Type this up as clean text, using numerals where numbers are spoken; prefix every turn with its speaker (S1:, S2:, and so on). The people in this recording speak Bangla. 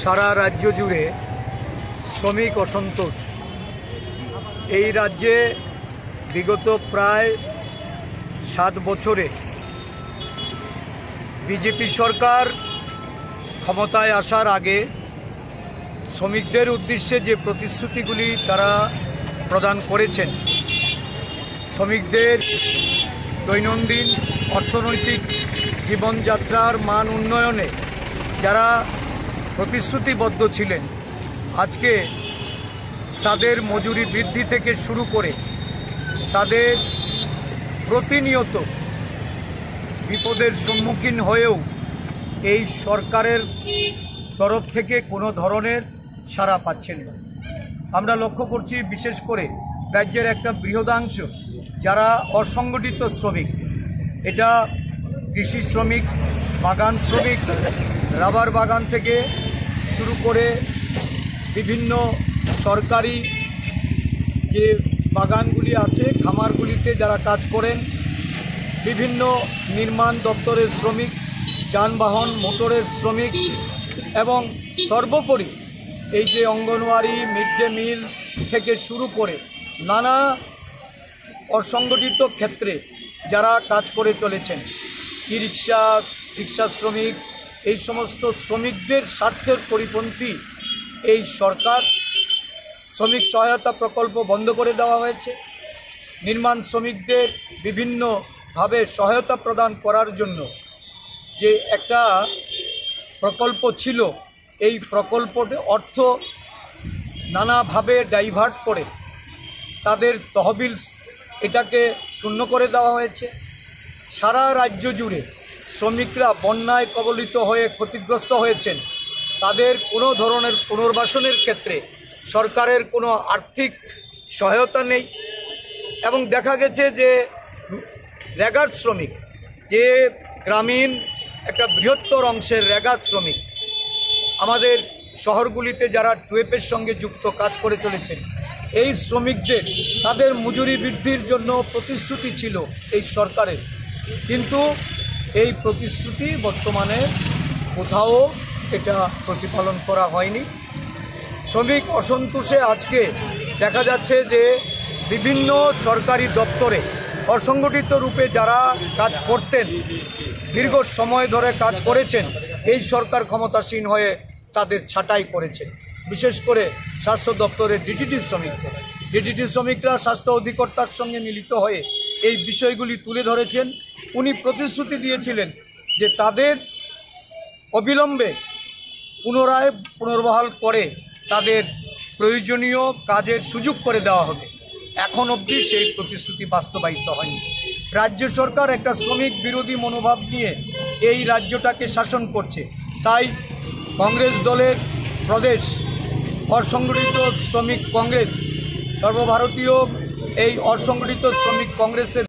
S1: সারা রাজ্য জুড়ে শ্রমিক অসন্তোষ। এই রাজ্যে বিগত প্রায় 7 বছরে বিজেপি সরকার ক্ষমতায় আসার আগে শ্রমিকদের উদ্দেশ্যে যে প্রতিশ্রুতিগুলি তারা প্রদান করেছেন, শ্রমিকদের দৈনন্দিন অর্থনৈতিক জীবনযাত্রার মান উন্নয়নে যারা প্রতিশ্রুতিবদ্ধ ছিলেন, আজকে তাদের মজুরি বৃদ্ধি থেকে শুরু করে তাদের প্রতিনিয়ত বিপদের সম্মুখীন হয়েও এই সরকারের তরফ থেকে কোনো ধরনের সাড়া পাচ্ছেন না। আমরা লক্ষ্য করছি বিশেষ করে রাজ্যের একটা বৃহদাংশ যারা অসংগঠিত শ্রমিক, এটা কৃষি শ্রমিক, বাগান শ্রমিক, রাবার বাগান থেকে শুরু করে বিভিন্ন সরকারি যে বাগানগুলি আছে, খামারগুলিতে যারা কাজ করেন, বিভিন্ন নির্মাণ দপ্তরের শ্রমিক, যানবাহন মোটরের শ্রমিক এবং সর্বোপরি এই যে অঙ্গনওয়াড়ি, মিড ডে মিল থেকে শুরু করে নানা অসংগঠিত ক্ষেত্রে যারা কাজ করে চলেছেন, ই রিক্সা শ্রমিক, এই সমস্ত শ্রমিকদের স্বার্থের পরিপন্থী এই সরকার শ্রমিক সহায়তা প্রকল্প বন্ধ করে দেওয়া হয়েছে। নির্মাণ শ্রমিকদের বিভিন্নভাবে সহায়তা প্রদান করার জন্য যে একটা প্রকল্প ছিল, এই প্রকল্পটি অর্থ নানাভাবে ডাইভার্ট করে তাদের তহবিল এটাকে শূন্য করে দেওয়া হয়েছে। সারা রাজ্য জুড়ে শ্রমিকরা বন্যায় কবলিত হয়ে ক্ষতিগ্রস্ত হয়েছেন, তাদের কোনো ধরনের পুনর্বাসনের ক্ষেত্রে সরকারের কোনো আর্থিক সহায়তা নেই। এবং দেখা গেছে যে রেগার শ্রমিক, যে গ্রামীণ একটা বৃহত্তর অংশের রেগার শ্রমিক, আমাদের শহরগুলিতে যারা টুয়েপের সঙ্গে যুক্ত কাজ করে চলেছেন, এই শ্রমিকদের তাদের মজুরি বৃদ্ধির জন্য প্রতিশ্রুতি ছিল এই সরকারের, কিন্তু এই প্রতিশ্রুতি বর্তমানে কোথাও এটা প্রতিপালন করা হয়নি। শ্রমিক অসন্তোষে আজকে দেখা যাচ্ছে যে বিভিন্ন সরকারি দপ্তরে অসংগঠিত রূপে যারা কাজ করতেন, দীর্ঘ সময় ধরে কাজ করেছেন, এই সরকার ক্ষমতাসীন হয়ে তাদের ছাঁটাই করেছে। বিশেষ করে স্বাস্থ্য দপ্তরের ডিটিটি শ্রমিকরা স্বাস্থ্য অধিকর্তার সঙ্গে মিলিত হয়ে এই বিষয়গুলি তুলে ধরেছেন। উনি প্রতিশ্রুতি দিয়েছিলেন যে তাদের অবিলম্বে পুনর্বহাল করে তাদের প্রয়োজনীয় কাজের সুযোগ করে দেওয়া হবে। এখন অবধি সেই প্রতিশ্রুতি বাস্তবায়িত হয়নি। রাজ্য সরকার একটা শ্রমিক বিরোধী মনোভাব নিয়ে এই রাজ্যটাকে শাসন করছে। তাই কংগ্রেস দলের প্রদেশ অসংগঠিত শ্রমিক কংগ্রেস, সর্বভারতীয় এই অসংগঠিত শ্রমিক কংগ্রেসের